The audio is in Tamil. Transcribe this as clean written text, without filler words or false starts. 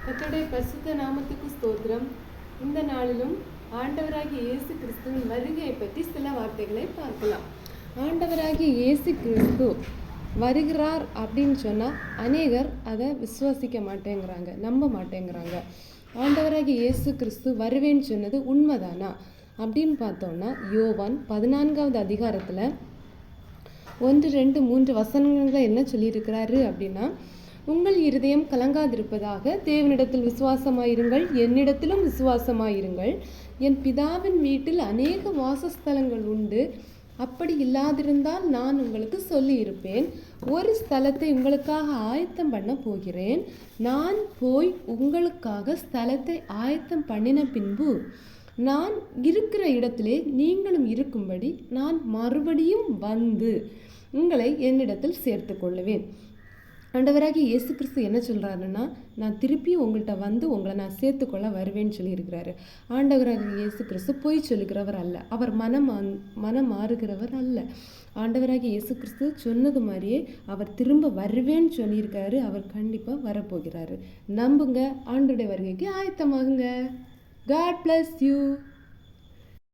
கர்த்தருடைய பரிசுத்த நாமத்துக்கு ஸ்தோத்திரம். இந்த நாளிலும் ஆண்டவராகிய இயேசு கிறிஸ்துவின் வருகையை பற்றி சில வார்த்தைகளை பார்க்கலாம். ஆண்டவராகிய இயேசு கிறிஸ்து வருகிறார் அப்படின்னு சொன்னால் அநேகர் அதை விசுவாசிக்க மாட்டேங்கிறாங்க, நம்ப மாட்டேங்கிறாங்க. ஆண்டவராகிய இயேசு கிறிஸ்து வருவேன்னு சொன்னது உண்மைதானா அப்படின்னு பார்த்தோம்னா, யோவான் 14வது அதிகாரத்தில் 1, 2, 3 வசனங்களை என்ன சொல்லியிருக்கிறாரு அப்படின்னா, உங்கள் இருதயம் கலங்காதிருப்பதாக தேவனிடத்தில் விசுவாசமாயிருங்கள், என்னிடத்திலும் விசுவாசமாயிருங்கள். என் பிதாவின் வீட்டில் அநேக வாசஸ்தலங்கள் உண்டு. அப்படி இல்லாதிருந்தால் நான் உங்களுக்கு சொல்லியிருப்பேன். ஒரு ஸ்தலத்தை உங்களுக்காக ஆயத்தம் பண்ண போகிறேன். நான் போய் உங்களுக்காக ஸ்தலத்தை ஆயத்தம் பண்ணின பின்பு நான் இருக்கிற இடத்திலே நீங்களும் இருக்கும்படி நான் மறுபடியும் வந்து உங்களை என்னிடத்தில் சேர்த்து கொள்ளுவேன். ஆண்டவராகிய இயேசு கிறிஸ்து என்ன சொல்கிறாருன்னா, நான் திருப்பி உங்கள்கிட்ட வந்து உங்களை நான் சேர்த்துக்கொள்ள வருவேன்னு சொல்லியிருக்கிறாரு. ஆண்டவராகிய இயேசு கிறிஸ்து பொய் சொல்லுகிறவர் அல்ல, அவர் மனம் மாறுகிறவர் அல்ல. ஆண்டவராகிய இயேசு கிறிஸ்து சொன்னது மாதிரியே அவர் திரும்ப வருவேன்னு சொல்லியிருக்காரு. அவர் கண்டிப்பாக வரப்போகிறாரு. நம்புங்க, ஆண்டோடைய வருகைக்கு ஆயத்தமாகுங்க. God bless you.